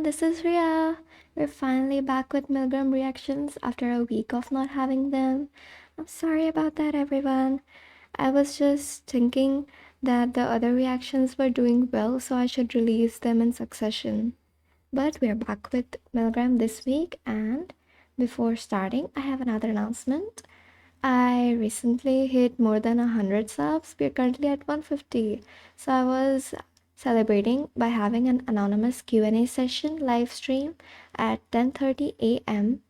this is Ria. We're finally back with Milgram reactions after a week of not having them. I'm sorry about that, everyone. I was just thinking that the other reactions were doing well, so I should release them in succession. But we're back with Milgram this week, and before starting, I have another announcement. I recently hit more than 100 subs. We're currently at 150. So I was celebrating by having an anonymous Q&A session live stream at 10:30 a.m.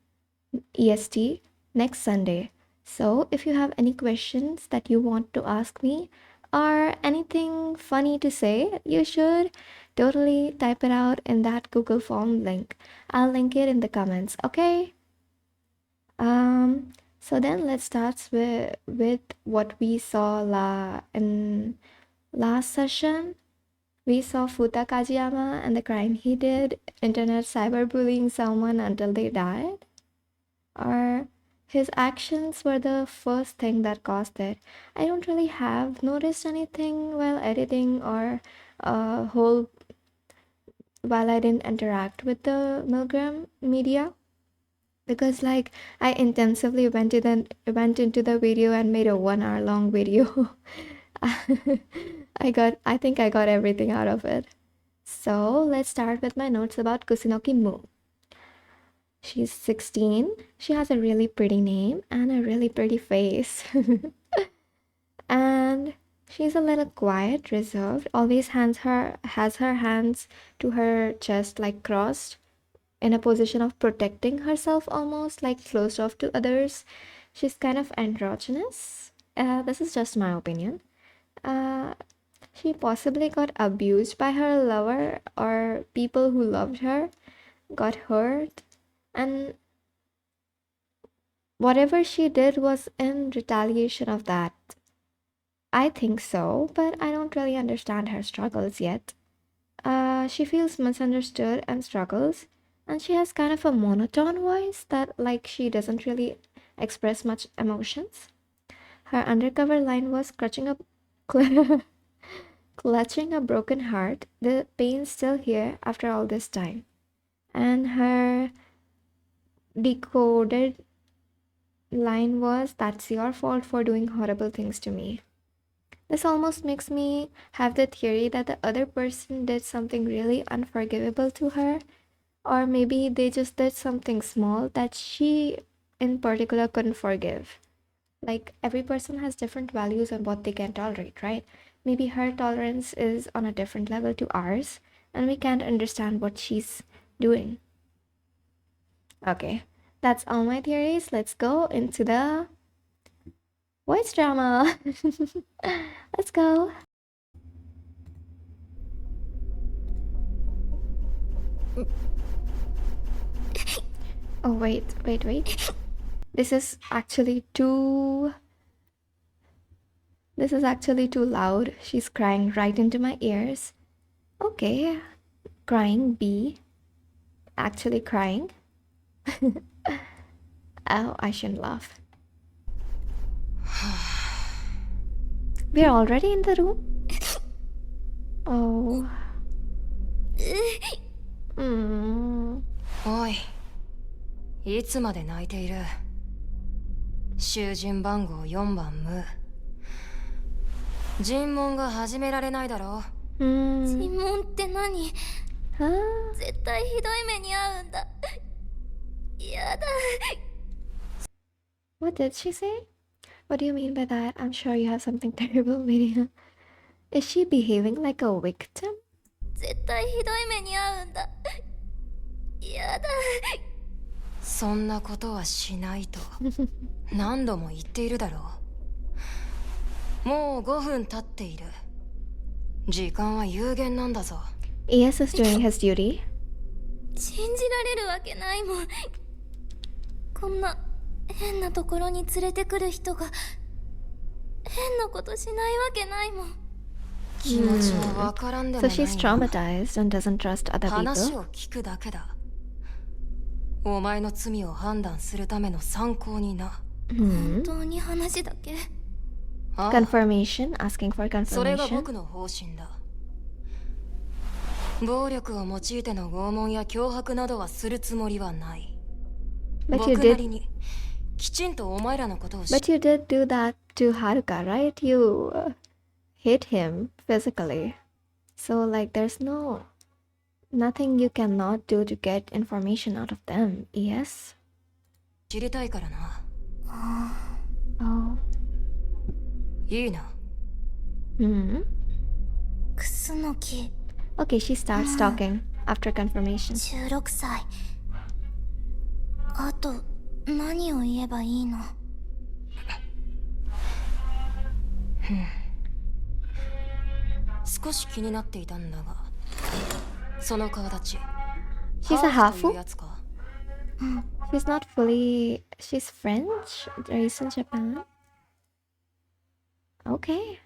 EST next Sunday. So if you have any questions that you want to ask me or anything funny to say, you should totally type it out in that Google form link. I'll link it in the comments, okay? So then let's start with what we saw in last session. We saw Futa Kajiyama and the crime he did, internet cyberbullying someone until they died. Or his actions were the first thing that caused it. I don't really have noticed anything while editing or while I didn't interact with the Milgram media. Because like I intensively went into the video and made a 1 hour long video. I think I got everything out of it. So let's start with my notes about Kusunoki Mu. She's 16. She has a really pretty name and a really pretty face. And she's a little quiet, reserved, always has her hands to her chest like crossed, in a position of protecting herself, almost like closed off to others. She's kind of androgynous. This is just my opinion. She possibly got abused by her lover, or people who loved her got hurt, and whatever she did was in retaliation of that. I think so, but I don't really understand her struggles yet. She feels misunderstood and struggles. And she has kind of a monotone voice that like she doesn't really express much emotions. Her undercover line was clutching a broken heart. The pain's still here after all this time. And her decoded line was, "That's your fault for doing horrible things to me." This almost makes me have the theory that the other person did something really unforgivable to her. Or maybe they just did something small that she in particular couldn't forgive. Like every person has different values on what they can tolerate, right? Maybe her tolerance is on a different level to ours, and we can't understand what she's doing. Okay, that's all my theories. Let's go into the voice drama. Let's go. Oh, wait. This is actually too loud. She's crying right into my ears. Okay, crying B. Actually crying. Oh, I shouldn't laugh. We're already in the room? Oh. おい、いつまで泣いている。囚人番号4番ムー。尋問が始められないだろう。尋問って何？絶対ひどい目に遭うんだ。やだ。What did she say? What do you mean by that? I'm sure you have something terrible meaning. Is she behaving like a victim? 絶対ひどい目に遭うんだ。やだ。そんなことはしないと何度も言っているだろう。もう5分経っている。時間は有限なんだぞ。ES is doing his duty. 信じられるわけないもん。こんな変なところに連れてくる人が変なことしないわけないもん。気持ちはわからんでもない。So she's traumatized and doesn't trust other 話 people. を聞くだけだ。お前の罪を判断するための参考にな。本当に話だけ。Confirmation, asking for それが confirmation. 僕の方針だ。暴力を用いての拷問や脅迫などはするつもりはない。 But you 僕な did りにきちんとお前らのことを知っ But you did do that to Haruka, right? You hit him physically. So like there's nothing you cannot do to get information out of them, yes? 知りたいからな。 Oh. いいな。 クスノキ Okay, she starts talking after confirmation. 16歳。あと何を言えばいいの？少し気になっていたんだが、その顔立ち。 She's a ハーフという hafu? やつか。 She's not fully... She's French? Raised in Japan? Okay.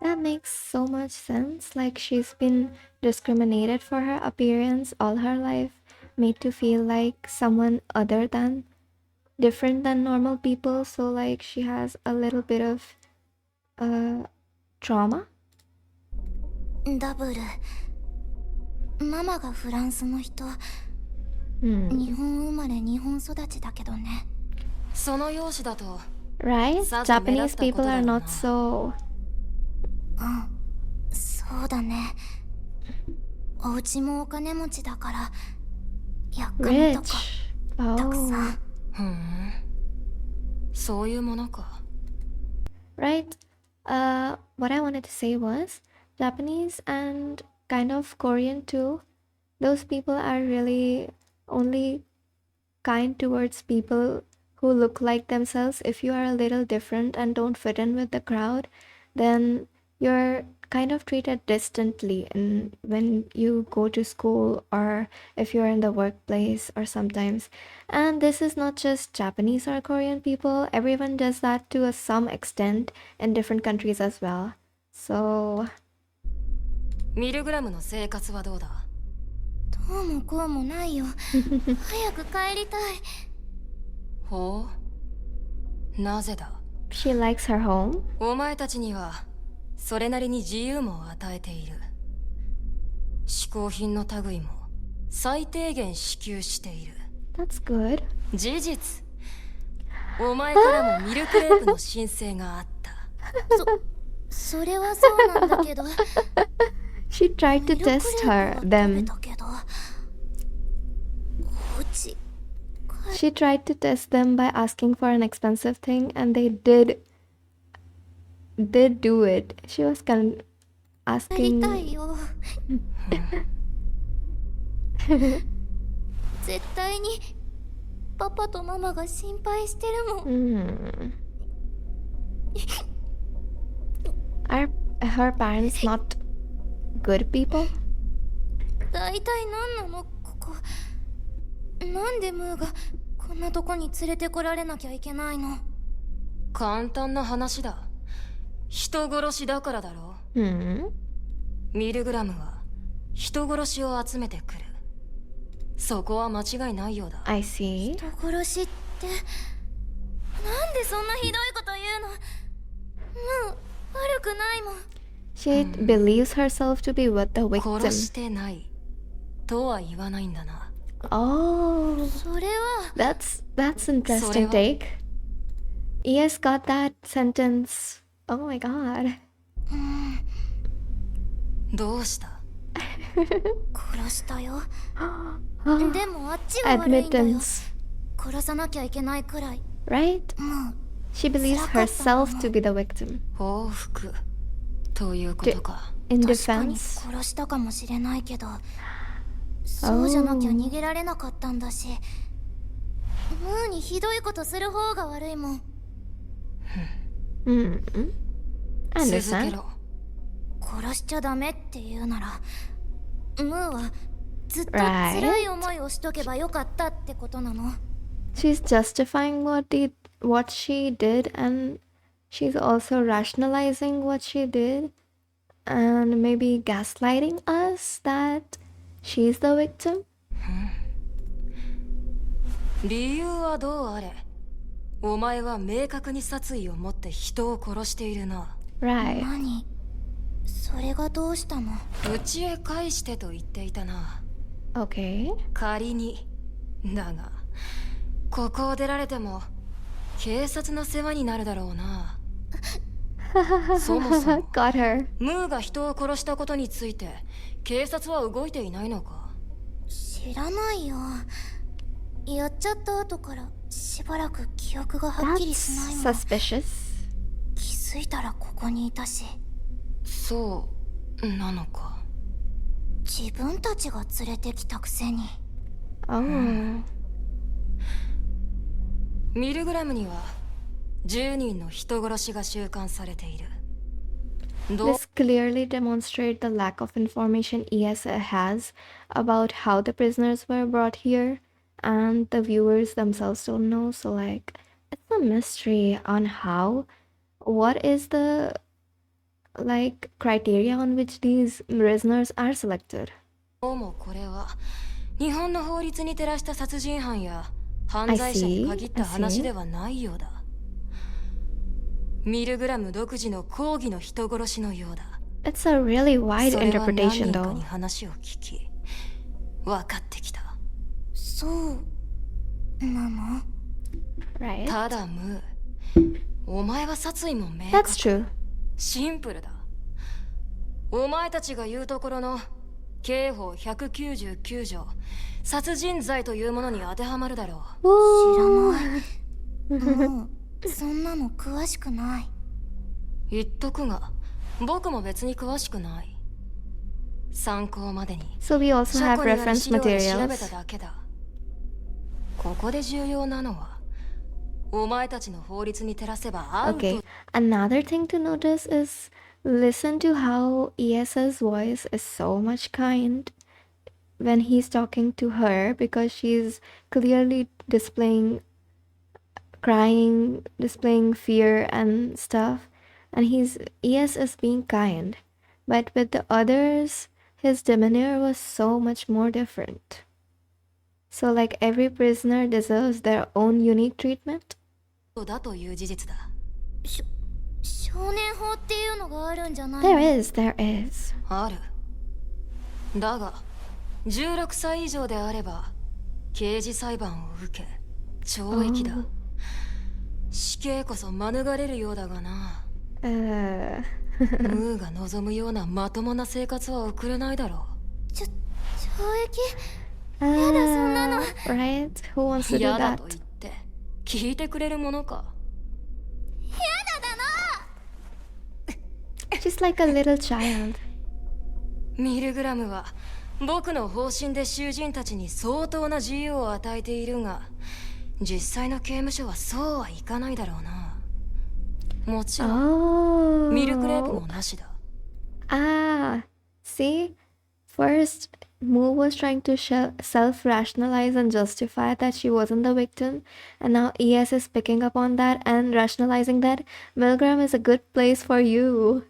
That makes so much sense. Like she's been discriminated for her appearance all her life, made to feel like someone other than, different than normal people. So like she has a little bit of trauma. ダブル。ママがフランスの人。Hmm. 日本生まれ日本育ちだけどね。その容姿だと Right? Japanese people are not so... そうだね。お家もお金持ちだから、やっかみとか rich. たくさ Oh. ん。ふん、そういうものか。 Right. What I wanted to say was Japanese and kind of Korean too. Those people are really only kind towards people who look like themselves. If you are a little different and don't fit in with the crowd, then you're kind of treated distantly and when you go to school or if you're in the workplace or sometimes. And this is not just Japanese or Korean people. Everyone does that to some extent in different countries as well. So ミルグラムの生活はどうだ？どうもこうもないよ。早く帰りたい。ほう、なぜだ？ she likes her home. お前たちにはそれなりに自由も与えている。嗜好品の類も最低限支給している。 That's good. 事実、お前からもミルクレープの申請があった。それはそうなんだけど。 She tried to test her, 食べ them. たけど。お家 She tried to test them by asking for an expensive thing and they did do it. She was 帰り asking たいよ。絶対にパパとママが心配してるもん。Are her parents not good people? 大体何なのここ。なんでムーがこんなとこに連れてこられなきゃいけないの？簡単な話だ。人殺しだからだろう。ミルグラムは人殺しを集めてくる。そこは間違いないようだ。 I see. 人殺しって、なんでそんなひどいこと言うの？もう悪くないもん。 She believes herself to be with the 殺し victim. てないとは言わないんだな。 Oh, それは that's interesting take. ES got that sentence. Oh my god. どうした？殺したよ。でもあっちが悪いんだよ。 Admittance, 殺さなきゃいけないくらい。 right? もう She believes herself to be the victim. 報復ということか。 In 確かに defense. 殺したかもしれないけど、そうじゃなきゃ逃げられなかったんだし、ムーにひどいことする方が悪いもん。I 続け understand. ろ。殺しちゃダメって言うなら、ムーはずっと辛い思いをしとけばよかったってことなの。 She's justifying what she did and she's also rationalizing what she did and maybe gaslighting us that she's the victim. 理由はどうあれ、お前は明確に殺意を持って人を殺しているな。 Right. 何？それがどうしたの？家へ返してと言っていたな。 Okay. 仮にだが、ここを出られても警察の世話になるだろうな。そもそも Got her. ムーが人を殺したことについて警察は動いていないのか？知らないよ。やっちゃった後からしばらく記憶がはっきり That's しないもん。 suspicious. 気づいたらここにいたし。そうなのか。自分たちが連れてきたくせに。 Oh. ミルグラムには10人の人殺しが収監されている。This clearly demonstrates the lack of information ESA has about how the prisoners were brought here, and the viewers themselves don't know. So, like, it's a mystery on how, what is the, like, criteria on which these prisoners are selected. どうもこれは日本の法律に照らした殺人犯や犯罪者に限った話ではないようだ。ミルグラム独自の抗議の人殺しのようだ。 It's a really wide それは何 interpretation 人か though. に話を聞き分かってきた。そうなの？ Right? ただムー、お前は殺意も明確。 That's true. シンプルだ。お前たちが言うところの刑法199条殺人罪というものに当てはまるだろう。知らない。もうそんなの詳しくない。言っとくが、僕も別に詳しくない。参考までに So we also 書 have 庫にある reference 資料で調べた materials. だけだ。ここで重要なのはお前たちの法律に照らせばアウト。 Okay, another thing to notice is listen to how ESA's voice is so much kind when he's talking to her, because she's clearly displaying crying, displaying fear and stuff, and ES is being kind, but with the others his demeanor was so much more different. So, like, every prisoner deserves their own unique treatment. だという事実だ。少年法っていうのがあるんじゃないの？ There is. ある。だが16歳以上であれば刑事裁判を受け懲役だ。死刑こそ免れるようだがな。ムーが望むようなまともな生活は送れないだろう。懲役？やだ、そんなの。 Right? Who wants to do 嫌だ that? と言って聞いてくれるものか。 She's like a little child. ミルグラムは僕の方針で囚人たちに相当な自由を与えているが、実際の刑務所はそうはいかないだろうな。もちろん、ミルクレープもなしだ。Ah, see? First, Moo was trying to self-rationalize and justify that she wasn't the victim, and now ES is picking up on that and rationalizing that Milgram is a good place for you.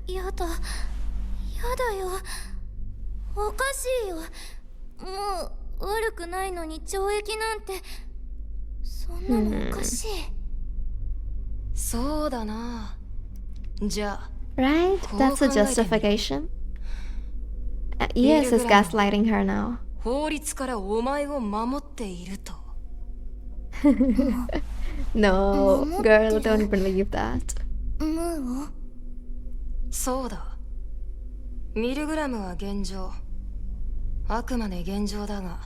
やだよ。おかしいよ。もう悪くないのに懲役なんて、そんなのおかしい。そうだな。じゃあ、 Right? That's a justification. ES is gaslighting her now. 法律からお前を守っていると。 No, girl, don't believe that. ムーを？そうだ。ミルグラムは現状、あくまで現状だが、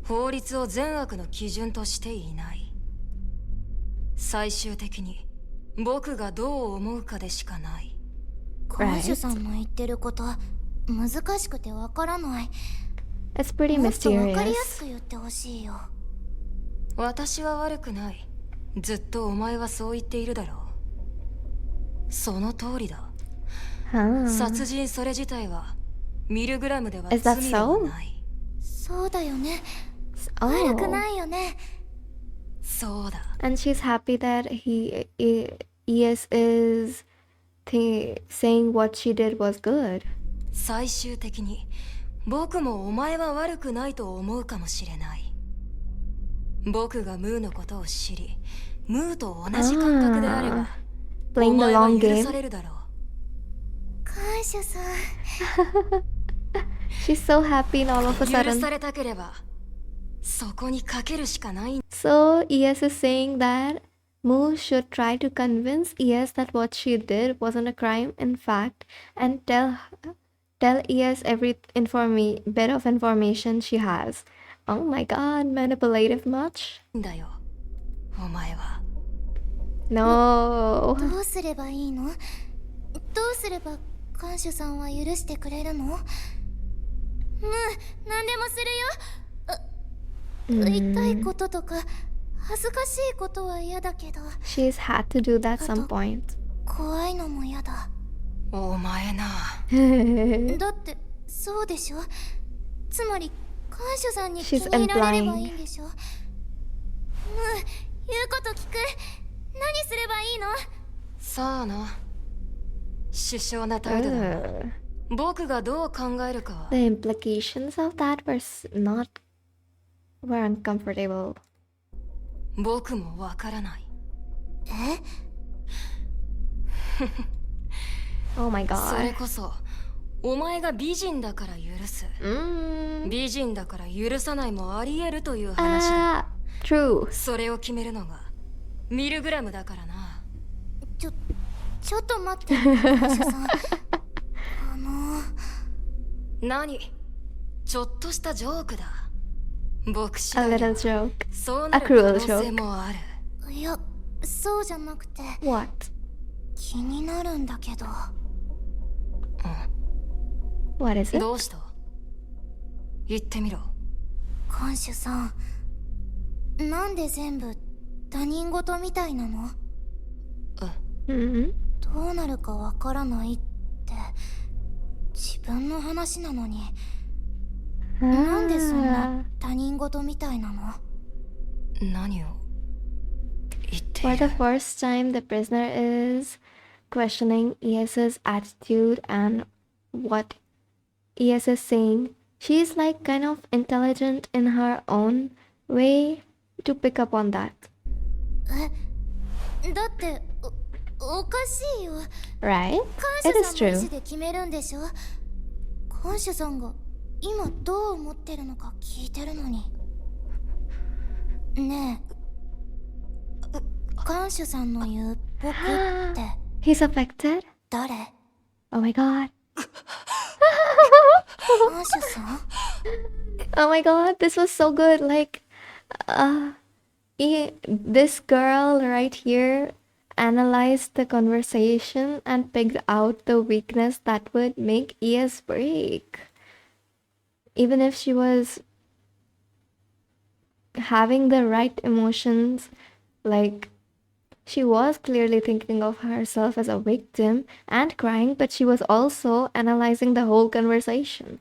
法律を善悪の基準としていない。最終的に僕がどう思うかでしかない。コーシュさんの言ってること難しくてわからない。 It's pretty もっとわかりや mysterious. すく言ってほしいよ。私は悪くない。ずっとお前はそう言っているだろう。その通りだ。Huh. 殺人それ自体はミルグラムでは Is that 罪ではない。そうだよね。 Oh. 悪くないよね。そうだ。 And she's happy that ES is saying what she did was good. 最終的に僕もお前は悪くないと思うかもしれない。僕がムーのことを知り、ムーと同じ感覚であれば、お Playing the 前は long 許 game. されるだろう。感謝さん。 She's so happy and all of a 許 sudden. されたければそこにかけるしかない。 So ES is saying that Moo should try to convince ES that what she did wasn't a crime, in fact, and tell ES every bit of information she has. Oh my god, manipulative much? だよお前は。 No. どうすればいいの？どうすれば看守さんは許してくれるの？何でもするよ。痛いこととか恥ずかしいことは嫌だけど、 She's had to do that some point. 怖いのも嫌だ。お前な。だってそうでしょ。つまり看守さんに気 She's に入られれば implying. いいんでしょ。言うこと聞く。何すればいいの？さあな。首相な態度だな。僕がどう考えるかは。 The implications of that were uncomfortable. 僕もわからない。Oh my それ god. こそお前が美人だから許す。美人だから許さないもあり得るという話だ。 True. それを決めるのがミルグラムだからな。ちょっと待って、看守さん。何？ちょっとしたジョークだ。僕次 A 第で little は joke. そうな A る cruel 可能性もある。いや、そうじゃなくて What? 気になるんだけど。What is it? どうした？言ってみろ。看守さん、なんで全部他人事みたいなの？ Mm-hmm. どうなるかわからないって自分の話なのに、なんでそんな他人事みたいなの？何を言ってい For the る？ first time, the prisoner is questioning ES's attitude and what ES is saying. She's like kind of intelligent in her own way to pick up on that. だっておかしいよ。 Right? 看 It 守 is さんの意 true. 思で決めるんでしょ。看守さんが今どう思ってるのか聞いてるのに。ねえ、看守さんの言う僕って He's affected? 誰？ Oh my god. 看守さん？ Oh my god, this was so good. Like, this girl right here analyzed the conversation and picked out the weakness that would make ES break. Even if she was having the right emotions, like, she was clearly thinking of herself as a victim and crying, but she was also analyzing the whole conversation.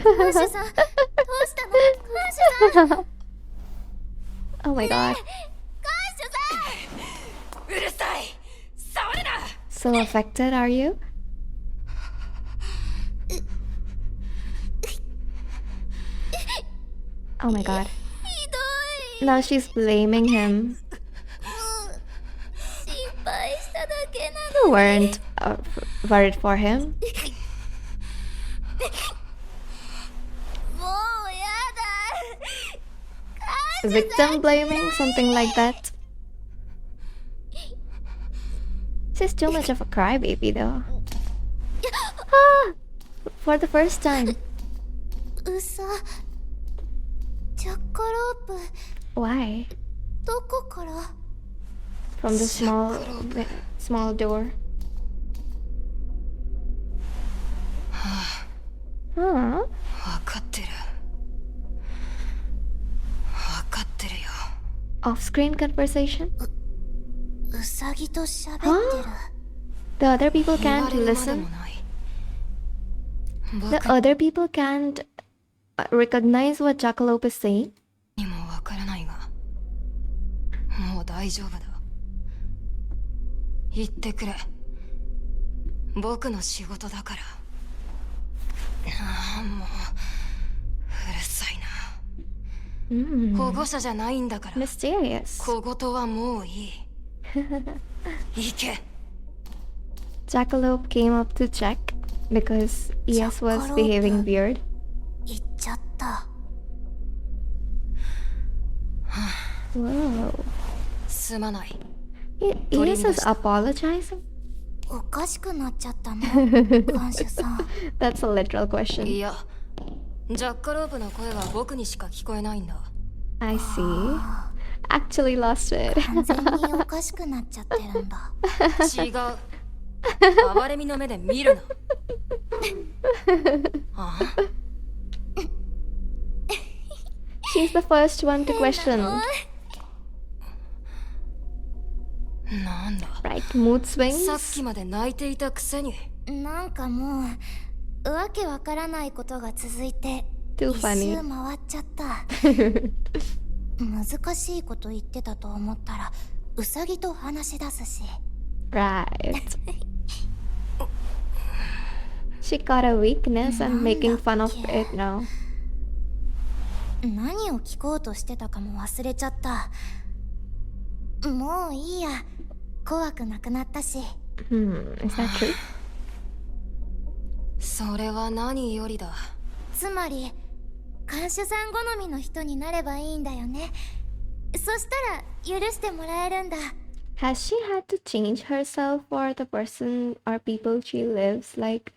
看守さん、どうしたの？看守さん。 Oh my god. 看守さん。うるさい。触るな。 So affected, are you? Oh my god. ひどい。 Now she's blaming him. 心配しただけな You weren't worried for him. の。もうやだ。 Victim blaming, something like that. She's too much of a crybaby though. Ah, for the first time. うさ、ジャッカロープ Why? どこから？ From the small door. Huh? わかってる。わかってるよ。 Off-screen conversation? うさぎと喋ってる。 The other people 言わ can't れるまで listen? もない。 The 僕 other people can't recognize what Jackalope is saying? にもわからないが、もう大丈夫だ。言ってくれ。僕の仕事だから。ああ、もううるさいな。保護者じゃないんだから。 Mysterious. 小言はもういい。行け。Jackalope came up to check because ES was Jackalope. behaving weird. 行っちゃった。 Whoa. すまない。 ES is apologizing? おかしくなっちゃったの看守さん。 That's a literal い question. や、ジャッカロープの声は僕にしか聞こえないんだ。I see. Actually lost it. 完全におかしくなっちゃってるんだ。違う。哀れみの目で見るな。ああ She's the first one to question. なんだ。 Right, mood さっ swings. きまで泣いていたくせに。なんかもうわけわからないことが続いて Too 一 funny. 周回っちゃった。難しいこと言ってたと思ったらウサギと話し出すし。 Right. She got a weakness and making fun of it now. 何を聞こうとしてたかも忘れちゃった。もういいや、怖くなくなったし。 Is that true? それは何よりだ。つまり看守さん好みの人になればいいんだよね。そしたら許してもらえるんだ。 Has she had to change herself for the person or people she lives? Like,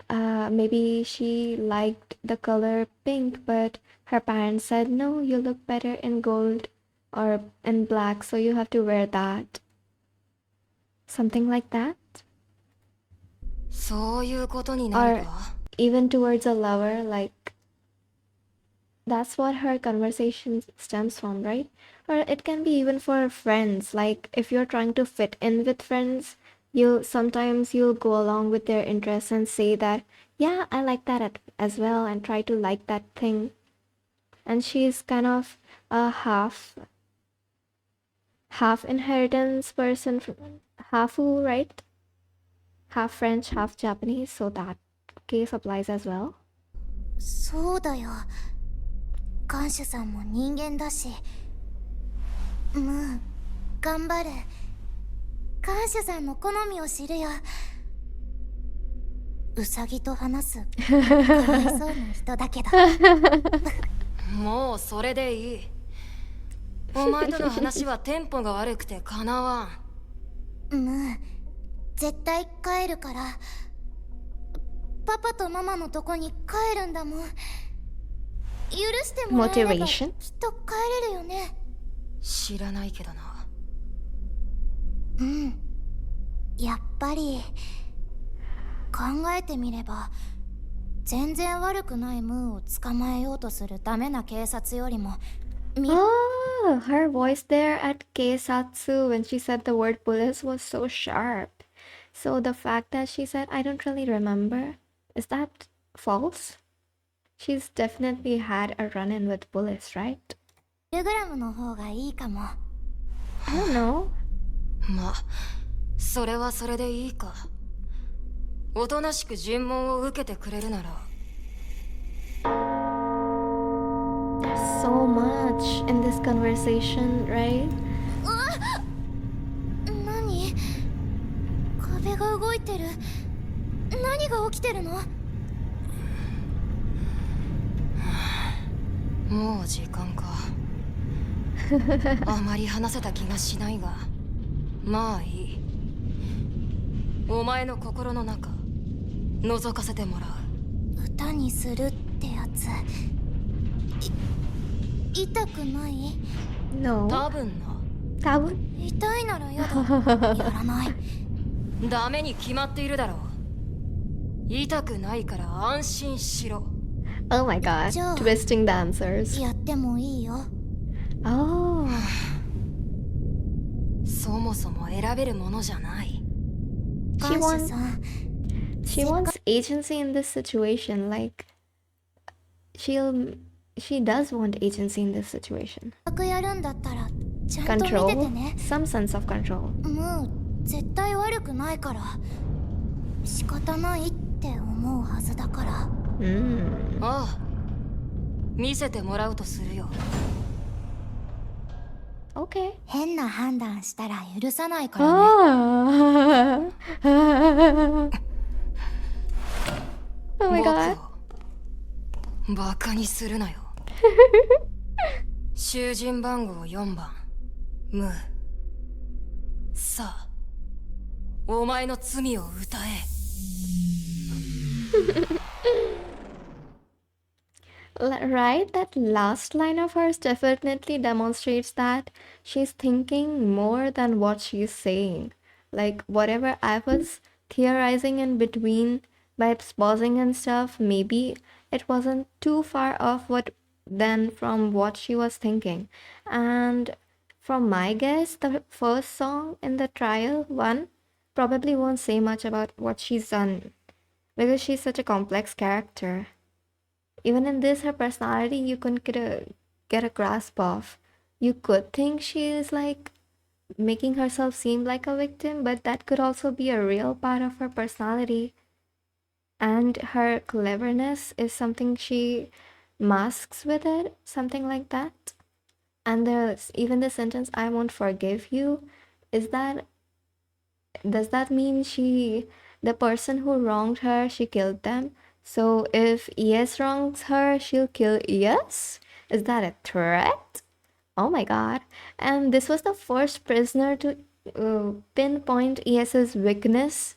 maybe she liked the color pink, but her parents said, no, you look better in gold or in black, so you have to wear that. Something like that? そういうことになる Or か。 even towards a lover, like, that's what her conversation stems from, right? Or it can be even for friends, like if you're trying to fit in with friends, sometimes you'll go along with their interests and say that, yeah, I like that as well, and try to like that thing. And she's kind of a half inheritance person, half-u, right? Half French, half Japanese, so that case applies as well. そうだよ。看守さんも人間だし。頑張る。看守さんの好みを知るよ。ウサギと話すかわいそうな人だけど。もうそれでいい。お前との話はテンポが悪くてかなわん。絶対帰るから。パパとママのとこに帰るんだもん。許してもらえればきっ Motivation? と帰れるよね。知らないけどな。やっぱり考えてみれば全然悪くないムーを捕まえようとするダメな警察よりも Oh, her voice there at Keisatsu when she said the word police was so sharp. So the fact that she said, I don't really remember, is that false? She's definitely had a run-in with police, right? ミルグラムの方がいいかも。 I don't know. まあ、それはそれでいいか。おとなしく尋問を受けてくれるなら。So much in this conversation, right? 何？壁が動いてる。何が起きてるの？もう時間か。あまり話せた気がしないが、まあいい。お前の心の中、覗かせてもらう。歌にするってやつ。痛くない？ No. 多分な。多分？痛いならやだ。やらない。ダメに決まっているだろう。痛くないから安心しろ。Oh my god, Joe. twisting the answers. やってもいいよ。Oh. そもそも選べるものじゃない。 She 看守 wants さん、 she wants agency in this situation. Like she does want agency in this situation. せっかくやるんだったらちゃんと見てて Control, ね。 some sense of control. もう絶対悪くないから。仕方ないって思うはずだから。ああ、見せてもらうとするよ。Okay. 変な判断したら許さないからね。Oh, oh my 僕 god. をバカにするなよ。囚人番号4番ムー。さあお前の罪を歌え。Right, that last line of hers definitely demonstrates that she's thinking more than what she's saying. Like, whatever I was theorizing in between by pausing and stuff, maybe it wasn't too far off from what she was thinking. And from my guess, the first song in the trial one probably won't say much about what she's done because she's such a complex character. Even in this, her personality you couldn't get a grasp of. You could think she is like making herself seem like a victim, but that could also be a real part of her personality. And her cleverness is something she masks with it, something like that. And there's even the sentence, "I won't forgive you," does that mean the person who wronged her, she killed them? So if ES wrongs her, she'll kill ES? Is that a threat? Oh my god. And this was the first prisoner to pinpoint ES's weakness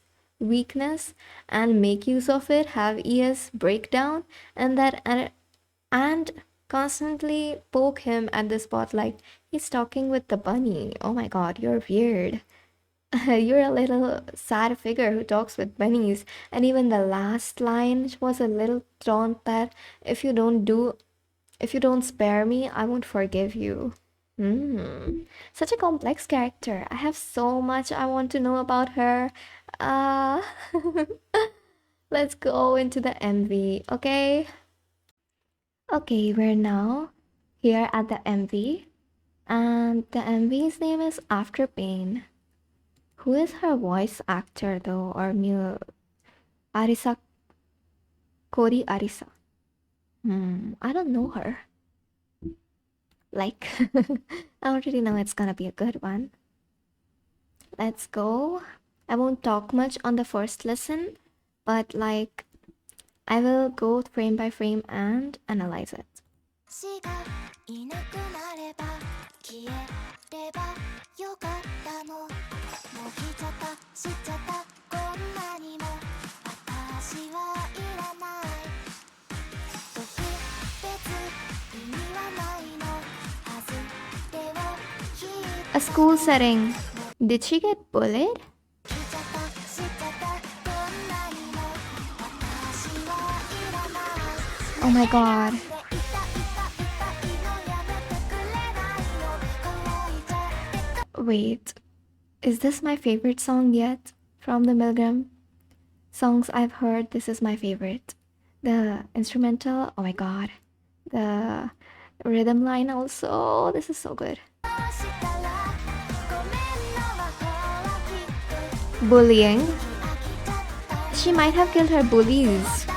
and make use of it, have ES break down, and constantly poke him at the spotlight. He's talking with the bunny. Oh my god, you're weird. You're a little sad figure who talks with bunnies. And even the last line was a little taunt that if you don't spare me, I won't forgive you. Such a complex character. I have so much I want to know about her. Uh, let's go into the MV, okay? Okay, we're now here at the MV, and the MV's name is After Pain. Who is her voice actor though, or Arisa, Kori Arisa? I don't know her. Like, I already know it's gonna be a good one. Let's go. I won't talk much on the first listen, but like, I will go frame by frame and analyze it. A school setting. Did she get bullied? Oh my god. Wait, is this my favorite song yet? From the Milgram songs I've heard, this is my favorite. The instrumental, oh my god. The rhythm line also, this is so good. Bullying. She might have killed her bullies.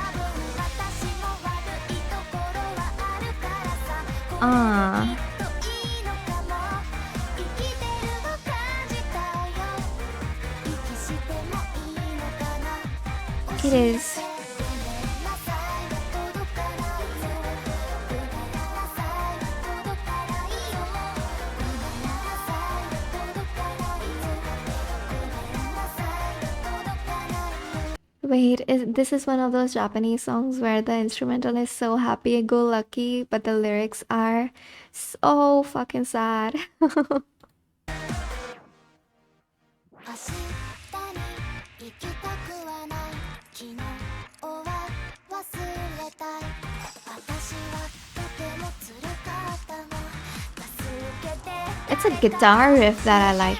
It is. Wait, this is one of those Japanese songs where the instrumental is so happy-go-lucky, but the lyrics are so fucking sad. It's a guitar riff that I like.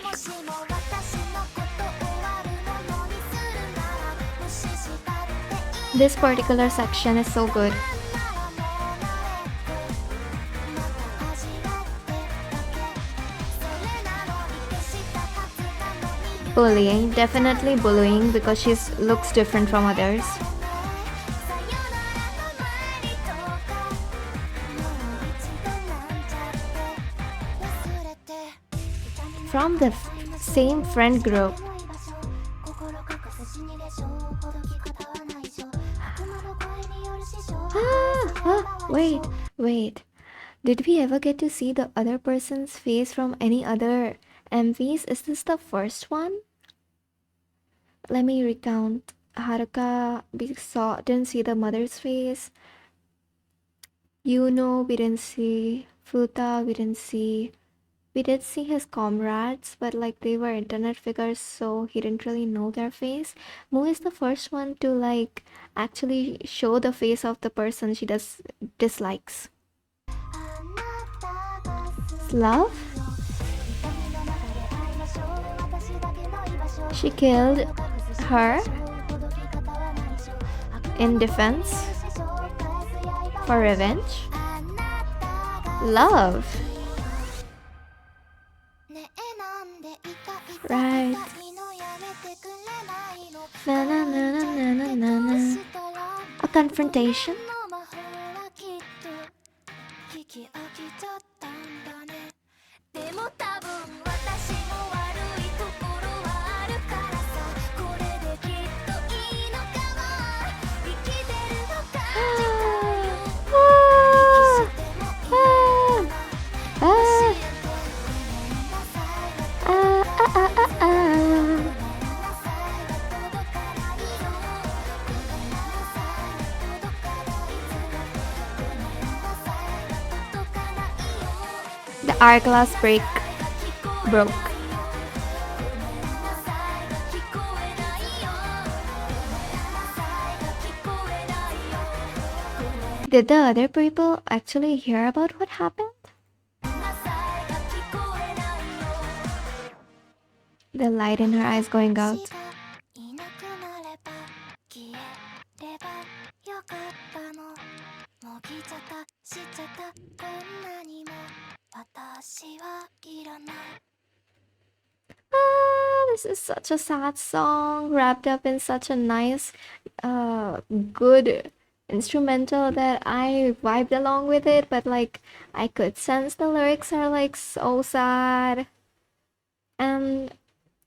This particular section is so good. Bullying, definitely bullying because she looks different from others. from the same friend group. Wait. Did we ever get to see the other person's face from any other MVs? Is this the first one? Let me recount. Haruka, didn't see the mother's face. Yuno, we didn't see. Futa, we didn't see. We did see his comrades, but like they were internet figures, so he didn't really know their face. Mu is the first one to like actually show the face of the person she dislikes. Love? She killed her in defense for revenge. Love. Right. Na. A confrontation. The hourglass broke. Did the other people actually hear about what happened? The light in her eyes going out. This is such a sad song wrapped up in such a nice, good instrumental that I vibed along with it, but like I could sense the lyrics are like so sad. And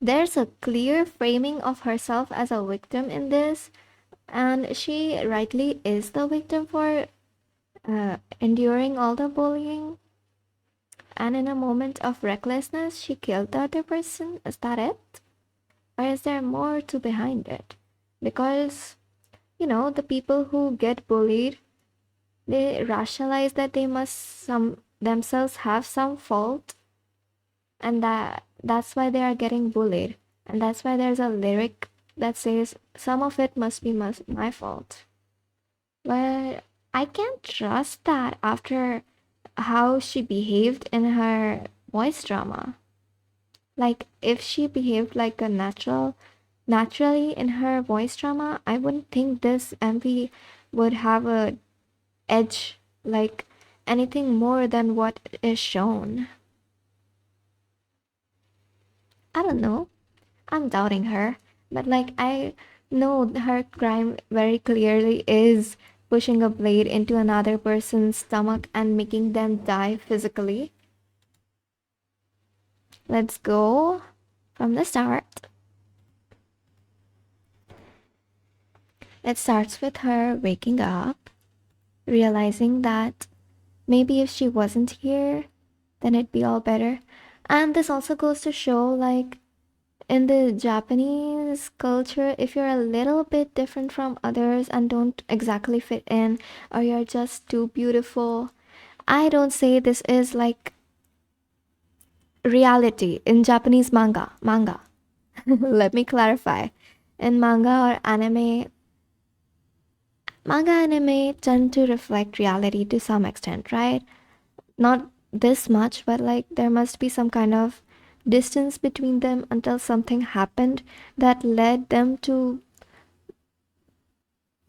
there's a clear framing of herself as a victim in this, and she rightly is the victim for enduring all the bullying. And in a moment of recklessness, she killed the other person. Is that it? Or is there more to behind it? Because, you know, the people who get bullied, they rationalize that they must themselves have some fault, and that's why they are getting bullied. And that's why there's a lyric that says, some of it must be my fault. But I can't trust that after how she behaved in her voice drama. Like, if she behaved like a naturally in her voice drama, I wouldn't think this MV would have a edge, like anything more than what is shown. I don't know. I'm doubting her. But like, I know her crime very clearly is pushing a blade into another person's stomach and making them die physically. Let's go from the start. It starts with her waking up, realizing that maybe if she wasn't here, then it'd be all better. And this also goes to show, like, in the Japanese culture, if you're a little bit different from others and don't exactly fit in, or you're just too beautiful, I don't say this is like reality in Japanese manga. Let me clarify. In manga or anime tend to reflect reality to some extent, right? Not this much, but like there must be some kind of distance between them until something happened that led them to,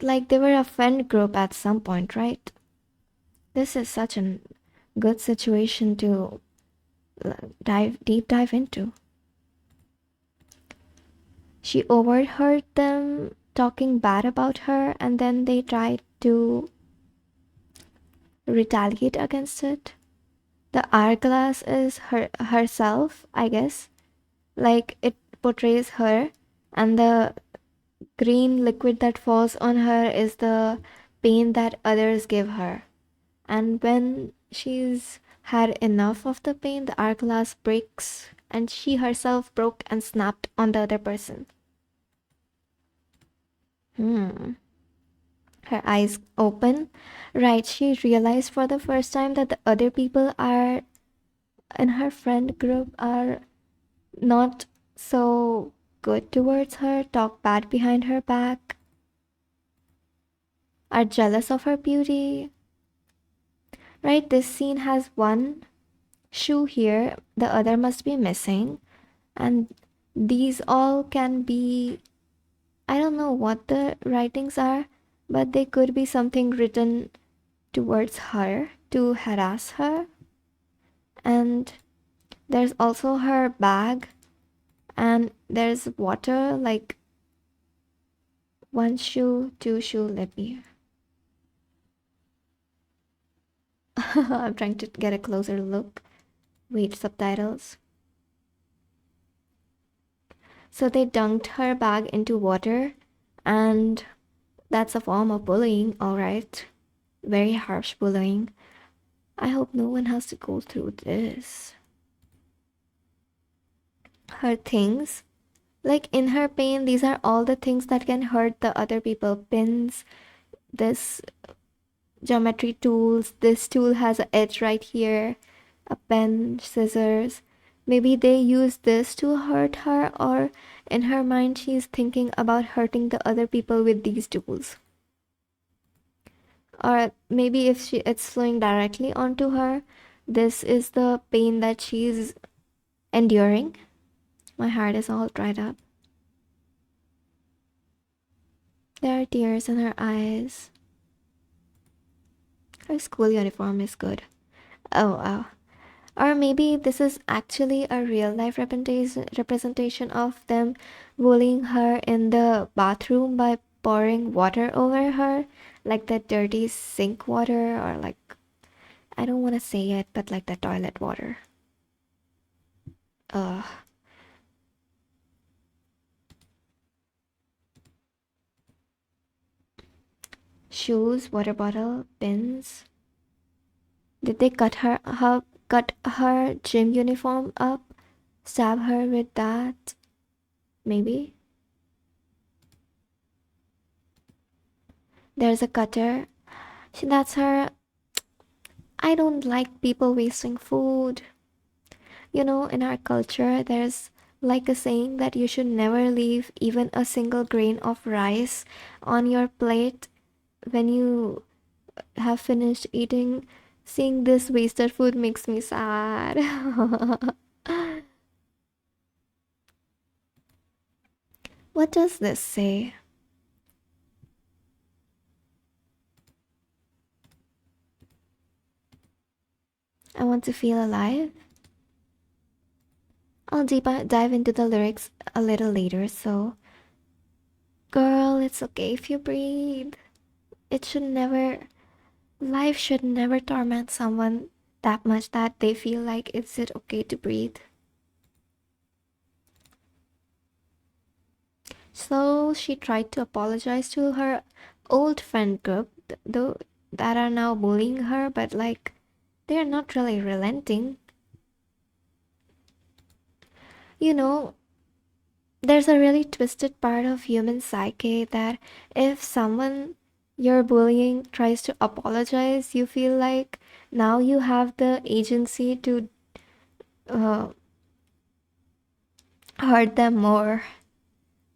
like, they were a friend group at some point, right? This is such a good situation to deep dive into. She overheard them talking bad about her, and then they tried to retaliate against it. The hourglass is herself, I guess. Like it portrays her, and the green liquid that falls on her is the pain that others give her. And when she's had enough of the pain, the hourglass breaks, and she herself broke and snapped on the other person. Her eyes open. Right, she realized for the first time that the other people are in her friend group are not so good towards her, talk bad behind her back, are jealous of her beauty. Right, this scene has one shoe here, the other must be missing, and these all can be, I don't know what the writings are, but they could be something written towards her to harass her. And there's also her bag, and there's water, like one shoe, two shoe, let me. I'm trying to get a closer look. Wait, subtitles. So they dunked her bag into water, and that's a form of bullying, alright. Very harsh bullying. I hope no one has to go through this. Her things, like in her pain, these are all the things that can hurt the other people. Pins, this geometry tools, this tool has an edge right here, a pen, scissors. Maybe they use this to hurt her, or in her mind she's thinking about hurting the other people with these tools. Or maybe if it's flowing directly onto her, this is the pain that she's enduring. My heart is all dried up. There are tears in her eyes. Her school uniform is good. Oh wow. Or maybe this is actually a real life representation of them bullying her in the bathroom by pouring water over her, like the dirty sink water, or like, I don't want to say it, but like the toilet water. Ugh. Shoes, water bottle, pins. Did they cut her gym uniform up? Stab her with that? Maybe. There's a cutter. That's her. I don't like people wasting food. You know, in our culture, there's like a saying that you should never leave even a single grain of rice on your plate when you have finished eating. Seeing this wasted food makes me sad. What does this say? I want to feel alive. I'll dive into the lyrics a little later, so. Girl, it's okay if you breathe. It should never. Life should never torment someone that much that they feel like it's it okay to breathe. So she tried to apologize to her old friend group, though that are now bullying her, but like they're not really relenting. You know, there's a really twisted part of human psyche that if someone you're bullying tries to apologize, you feel like now you have the agency to uh, hurt them more.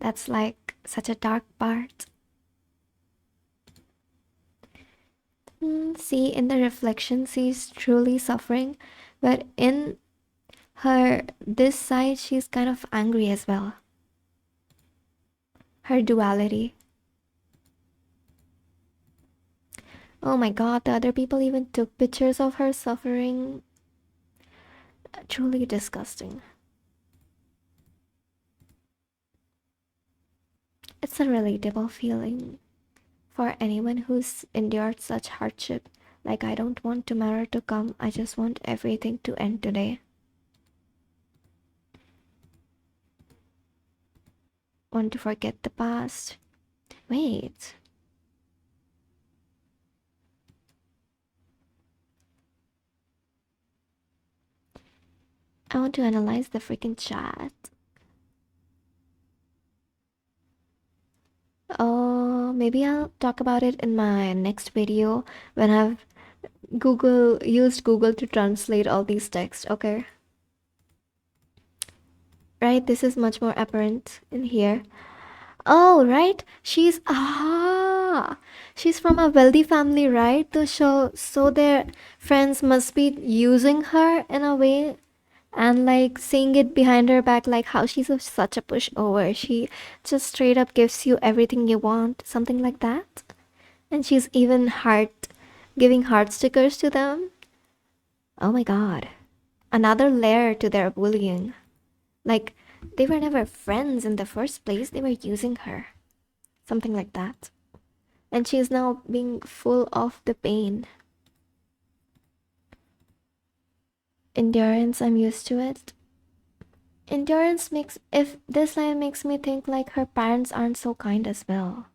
That's like such a dark part. See, in the reflection, she's truly suffering, but in her this side, she's kind of angry as well. Her duality. Oh my god, the other people even took pictures of her suffering. Truly disgusting. It's a relatable feeling for anyone who's endured such hardship Like, I don't want tomorrow to come. I just want everything to end today. Want to forget the past. Wait. I want to analyze the freaking chat. Oh, maybe I'll talk about it in my next video when I've used Google to translate all these texts, okay? Right, this is much more apparent in here. Oh, right, she's from a wealthy family, right? So their friends must be using her in a way and like saying it behind her back, like how she's such a pushover. She just straight up gives you everything you want, something like that. And she's even giving heart stickers to them. Oh my god, another layer to their bullying. Like, they were never friends in the first place, they were using her, something like that. And she's now being full of the pain. Endurance, I'm used to it. Endurance if this line makes me think like her parents aren't so kind as well.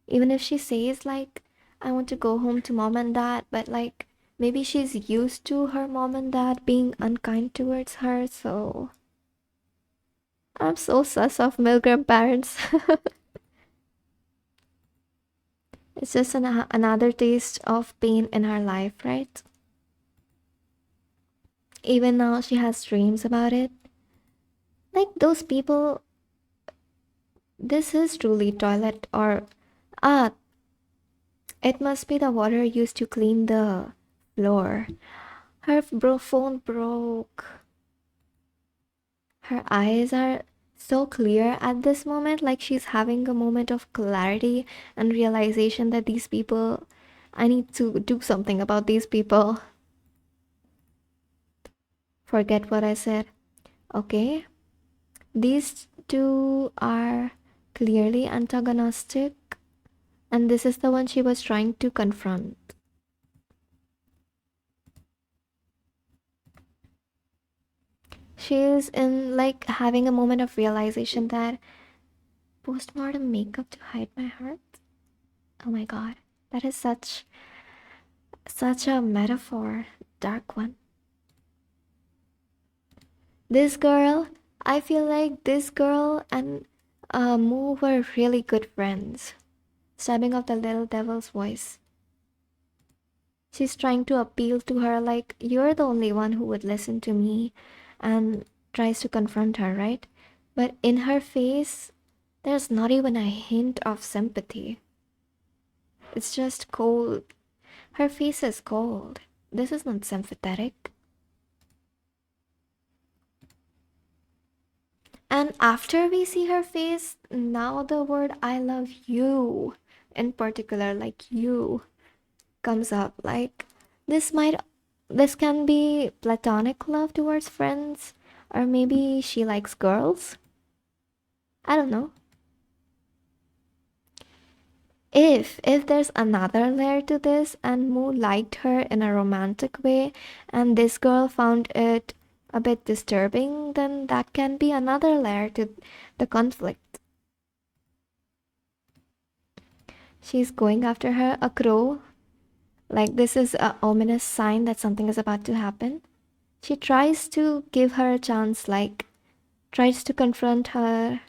Even if she says like, I want to go home to mom and dad, but like maybe she's used to her mom and dad being unkind towards her, so I'm so sus of Milgram parents. It's just another taste of pain in her life, right? Even now she has dreams about it. Like those people, this is truly toilet or it must be the water used to clean the floor. Her phone broke. Her eyes are so clear at this moment, like she's having a moment of clarity and realization that these people, I need to do something about these people. Forget what I said. Okay, these two are clearly antagonistic, and this is the one she was trying to confront. She is in like having a moment of realization that postmortem makeup to hide my heart. Oh my god, that is such a metaphor, dark one. This girl, I feel like this girl and Moo were really good friends. Stabbing off the little devil's voice. She's trying to appeal to her like, you're the only one who would listen to me, and tries to confront her, right? But in her face, there's not even a hint of sympathy. It's just cold. Her face is cold. This is not sympathetic. And after we see her face, now the word I love you, in particular, like you, comes up. Like, this can be platonic love towards friends, or maybe she likes girls. I don't know. If there's another layer to this and Moo liked her in a romantic way and this girl found it a bit disturbing, then that can be another layer to the conflict. She's going after her, a crow. Like, this is an ominous sign that something is about to happen. She tries to give her a chance, like, tries to confront her.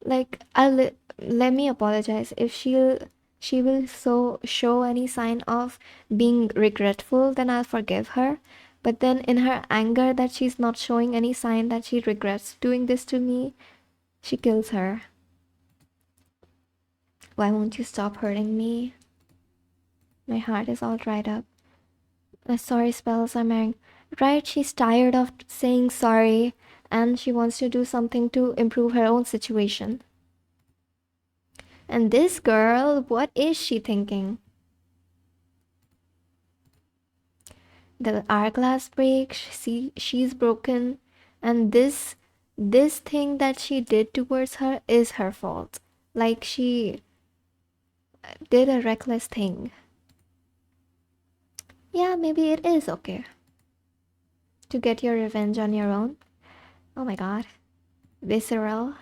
Like, let me apologize if she will show any sign of being regretful, then I'll forgive her. But then in her anger that she's not showing any sign that she regrets doing this to me, she kills her. Why won't you stop hurting me? My heart is all dried up. The sorry spells are marrying. Right, she's tired of saying sorry and she wants to do something to improve her own situation. And this girl, what is she thinking? The hourglass breaks, she's broken, and this thing that she did towards her is her fault. Like, she did a reckless thing. yeah, maybe it is okay to get your revenge on your own. Oh my god. Visceral.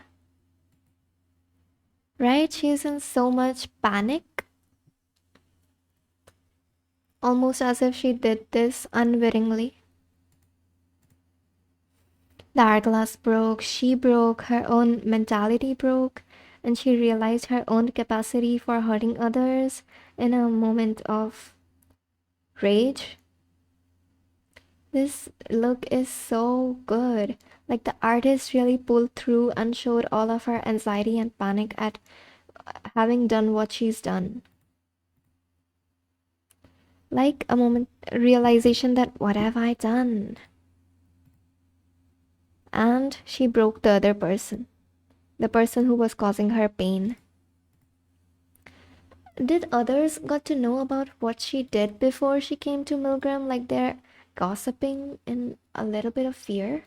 Right? She's in so much panic. Almost as if she did this unwittingly. The hourglass broke, she broke, her own mentality broke, and she realized her own capacity for hurting others in a moment of rage. This look is so good. Like the artist really pulled through and showed all of her anxiety and panic at having done what she's done. Like a moment realization that what have I done? And she broke the other person, the person who was causing her pain. Did others got to know about what she did before she came to Milgram? Like they're gossiping in a little bit of fear?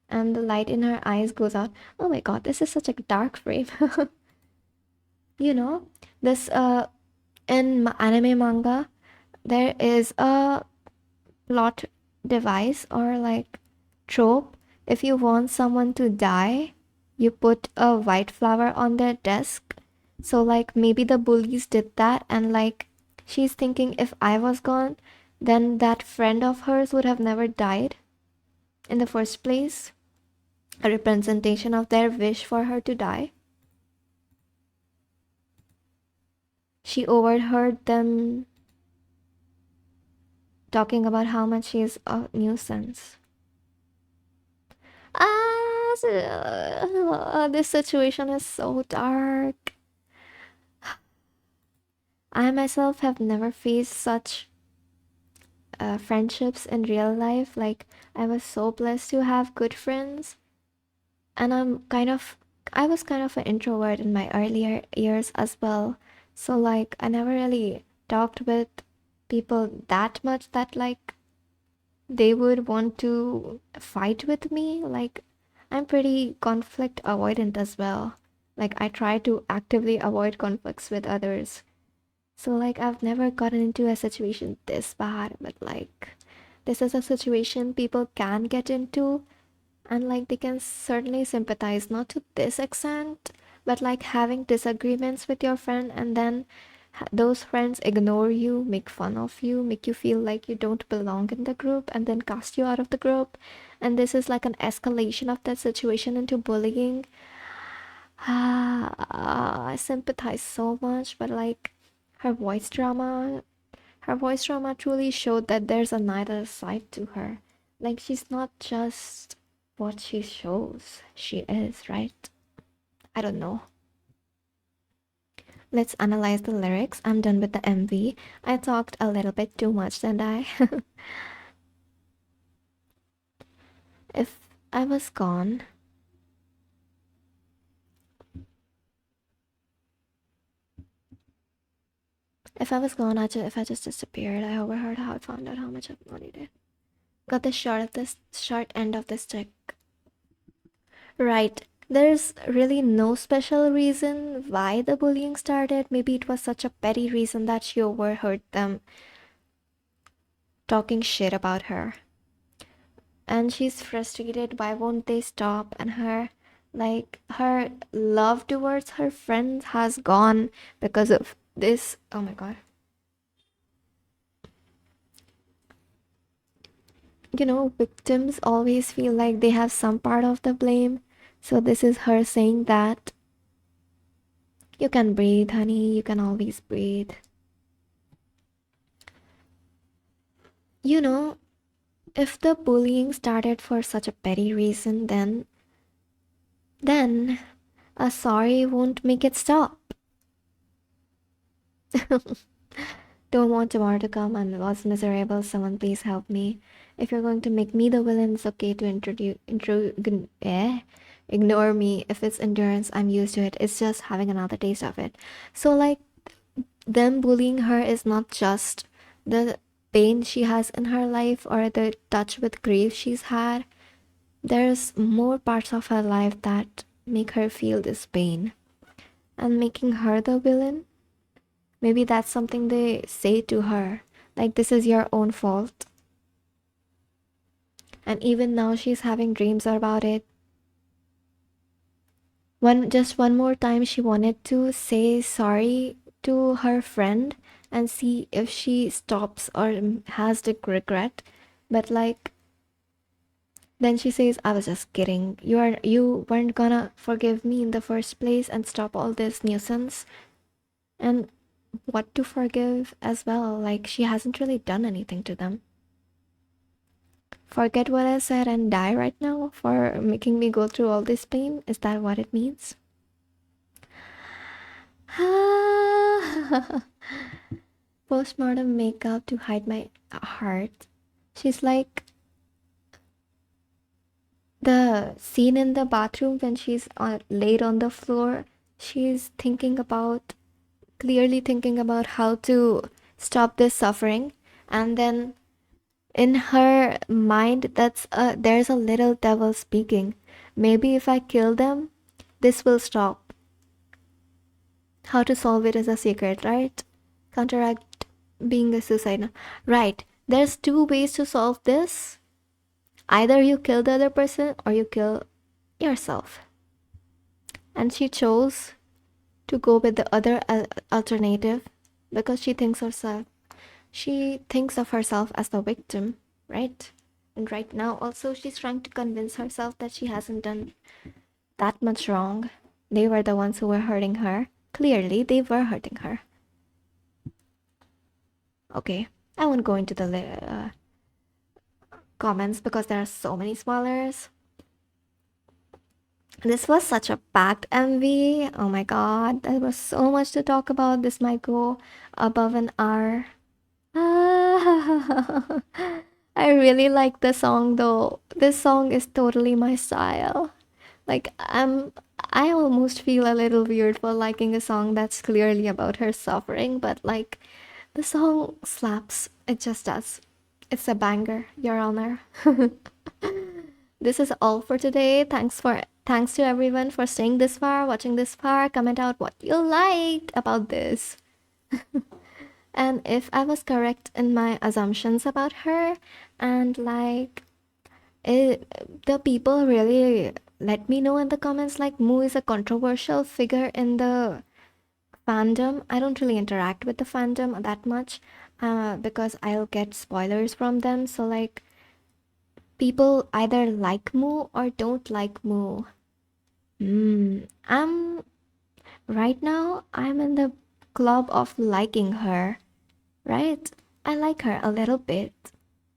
And the light in her eyes goes out. Oh my god, this is such a dark frame. You know, this in anime manga, there is a plot device or like trope. If you want someone to die, you put a white flower on their desk. So like maybe the bullies did that, and like she's thinking if I was gone, then that friend of hers would have never died in the first place. A representation of their wish for her to die. She overheard them talking about how much she is a nuisance. This situation is so dark. I myself have never faced such friendships in real life. Like, I was so blessed to have good friends. And I was kind of an introvert in my earlier years as well. So, like, I never really talked with people that much that, like, they would want to fight with me. Like, I'm pretty conflict avoidant as well. Like, I try to actively avoid conflicts with others. So, like, I've never gotten into a situation this bad, but, like, this is a situation people can get into, and, like, they can certainly sympathize, not to this extent, but, like, having disagreements with your friend and then those friends ignore you, make fun of you, make you feel like you don't belong in the group, and then cast you out of the group. And this is like an escalation of that situation into bullying. I sympathize so much, but like her voice drama truly showed that there's another side to her. Like she's not just what she shows she is, right? I don't know. Let's analyze the lyrics. I'm done with the MV. I talked a little bit too much, didn't I? If I was gone, if I just disappeared, I overheard how I found out how much I've money did. Got the short end of the stick. Right. There's really no special reason why the bullying started. Maybe it was such a petty reason that she overheard them talking shit about her. And she's frustrated. Why won't they stop? And her love towards her friends has gone because of this. Oh my god. You know, victims always feel like they have some part of the blame. So this is her saying that you can breathe, honey, you can always breathe. You know, if the bullying started for such a petty reason, then a sorry won't make it stop. Don't want tomorrow to come and was miserable. Someone please help me. If you're going to make me the villain, it's okay to ignore me. If it's endurance, I'm used to it. It's just having another taste of it. So like them bullying her is not just the pain she has in her life or the touch with grief she's had. There's more parts of her life that make her feel this pain. And making her the villain Maybe that's something they say to her, like, this is your own fault. And even now she's having dreams about it. Just one more time she wanted to say sorry to her friend and see if she stops or has the regret, but like, then she says, I was just kidding. You weren't gonna forgive me in the first place and stop all this nuisance. And what to forgive as well? Like, she hasn't really done anything to them. Forget what I said and die right now for making me go through all this pain? Is that what it means? Postmortem makeup to hide my heart. She's like, the scene in the bathroom when she's laid on the floor, she's clearly thinking about how to stop this suffering, and then in her mind there's a little devil speaking. Maybe if I kill them, this will stop. How to solve it is a secret, right? Counteract being a suicide. Right, there's two ways to solve this. Either you kill the other person or you kill yourself. And she chose to go with the other alternative because she thinks of herself as the victim, right? And right now also she's trying to convince herself that she hasn't done that much wrong. They were the ones who were hurting her. Clearly they were hurting her. Okay, I won't go into the comments because there are so many spoilers. This was such a packed MV. Oh my god, there was so much to talk about. This might go above an hour. I really like the song though. This song is totally my style. Like, I almost feel a little weird for liking a song that's clearly about her suffering, but like, the song slaps. It just does. It's a banger, Your Honor. This is all for today. Thanks to everyone for staying this far, watching this far. Comment out what you liked about this. And if I was correct in my assumptions about her, and like, the people really let me know in the comments, like, Moo is a controversial figure in the fandom. I don't really interact with the fandom that much because I'll get spoilers from them. So like, people either like Moo or don't like Moo. Right now I'm in the club of liking her, right? I like her a little bit.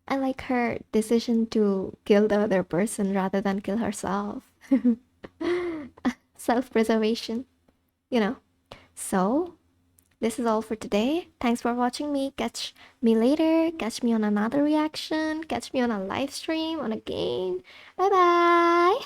I like her decision to kill the other person rather than kill herself. Self-preservation, you know. So, this is all for today. Thanks for watching me. Catch me later. Catch me on another reaction. Catch me on a live stream, on a game. Bye bye.